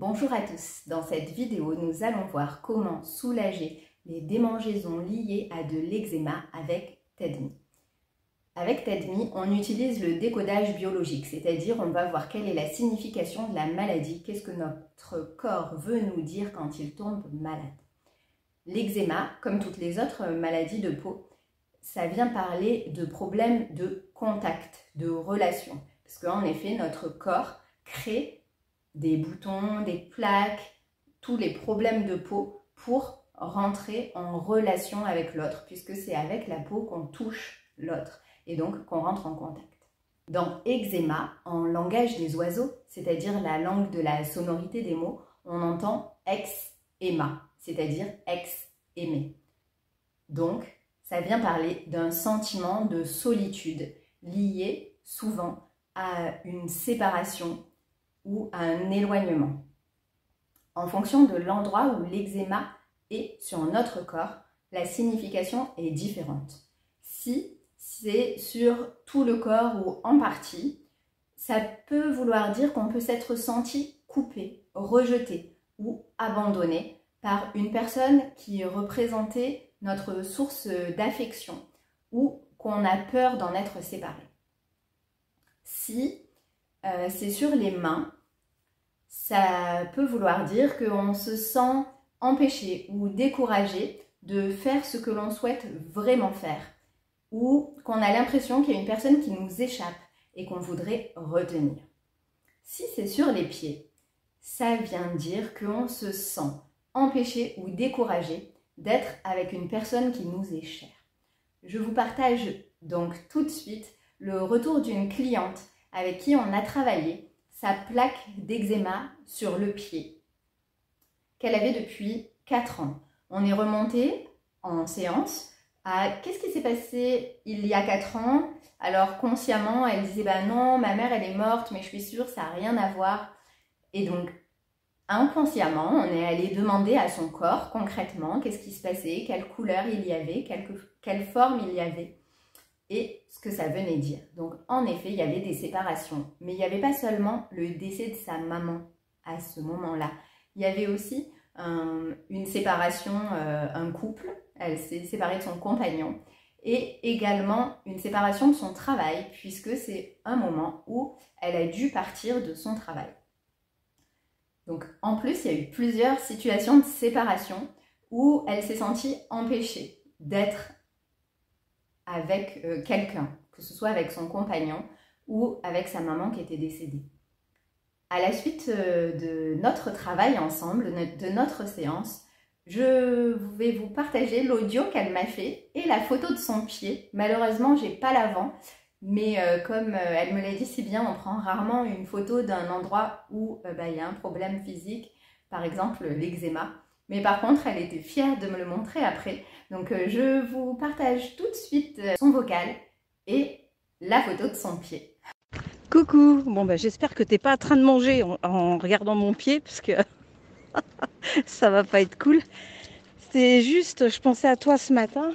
Bonjour à tous, dans cette vidéo nous allons voir comment soulager les démangeaisons liées à de l'eczéma avec TED Me. Avec TED Me, on utilise le décodage biologique, c'est-à-dire on va voir quelle est la signification de la maladie, qu'est-ce que notre corps veut nous dire quand il tombe malade. L'eczéma, comme toutes les autres maladies de peau, ça vient parler de problèmes de contact, de relation, parce qu'en effet notre corps crée des boutons, des plaques, tous les problèmes de peau pour rentrer en relation avec l'autre, puisque c'est avec la peau qu'on touche l'autre et donc qu'on rentre en contact. Dans eczéma, en langage des oiseaux, c'est-à-dire la langue de la sonorité des mots, on entend ex-éma, c'est-à-dire ex-aimé. Donc, ça vient parler d'un sentiment de solitude lié souvent à une séparation ou à un éloignement. En fonction de l'endroit où l'eczéma est sur notre corps, la signification est différente. Si c'est sur tout le corps ou en partie, ça peut vouloir dire qu'on peut s'être senti coupé, rejeté ou abandonné par une personne qui représentait notre source d'affection ou qu'on a peur d'en être séparé. Si c'est sur les mains, ça peut vouloir dire qu'on se sent empêché ou découragé de faire ce que l'on souhaite vraiment faire ou qu'on a l'impression qu'il y a une personne qui nous échappe et qu'on voudrait retenir. Si c'est sur les pieds, ça vient dire qu'on se sent empêché ou découragé d'être avec une personne qui nous est chère. Je vous partage donc tout de suite le retour d'une cliente avec qui on a travaillé sa plaque d'eczéma sur le pied qu'elle avait depuis 4 ans. On est remonté en séance à qu'est-ce qui s'est passé il y a 4 ans. Alors consciemment, elle disait bah non, ma mère elle est morte, mais je suis sûre ça n'a rien à voir. Et donc inconsciemment, on est allé demander à son corps concrètement qu'est-ce qui se passait, quelle couleur il y avait, quelle forme il y avait et ce que ça venait dire. Donc en effet, il y avait des séparations, mais il n'y avait pas seulement le décès de sa maman à ce moment-là. Il y avait aussi une séparation, un couple, elle s'est séparée de son compagnon, et également une séparation de son travail, puisque c'est un moment où elle a dû partir de son travail. Donc en plus, il y a eu plusieurs situations de séparation où elle s'est sentie empêchée d'être avec quelqu'un, que ce soit avec son compagnon ou avec sa maman qui était décédée. À la suite de notre travail ensemble, de notre séance, je vais vous partager l'audio qu'elle m'a fait et la photo de son pied. Malheureusement, j'ai pas l'avant, mais comme elle me l'a dit si bien, on prend rarement une photo d'un endroit où il y a un problème physique, par exemple l'eczéma. Mais par contre, elle était fière de me le montrer après. Donc je vous partage tout de suite son vocal et la photo de son pied. Coucou, bon j'espère que t'es pas en train de manger en regardant mon pied parce que ça va pas être cool. C'est juste, je pensais à toi ce matin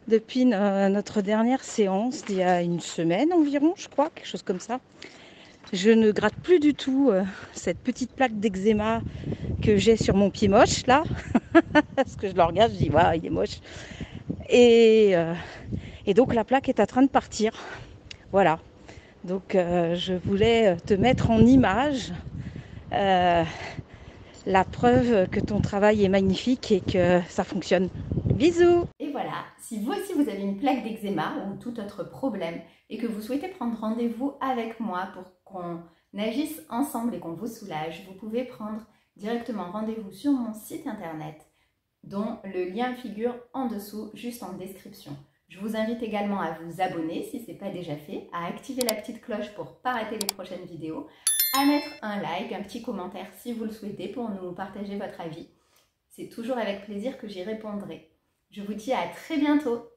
depuis notre dernière séance d'il y a une semaine environ, je crois, quelque chose comme ça. Je ne gratte plus du tout cette petite plaque d'eczéma que j'ai sur mon pied moche là, parce que je le regarde, je dis waouh, il est moche. Et donc la plaque est en train de partir. Voilà. Donc je voulais te mettre en image la preuve que ton travail est magnifique et que ça fonctionne. Bisous! Et voilà, si vous aussi vous avez une plaque d'eczéma ou tout autre problème et que vous souhaitez prendre rendez-vous avec moi pour qu'on agisse ensemble et qu'on vous soulage, vous pouvez prendre directement rendez-vous sur mon site internet dont le lien figure en dessous, juste en description. Je vous invite également à vous abonner si ce n'est pas déjà fait, à activer la petite cloche pour ne pas rater les prochaines vidéos, à mettre un like, un petit commentaire si vous le souhaitez pour nous partager votre avis. C'est toujours avec plaisir que j'y répondrai. Je vous dis à très bientôt.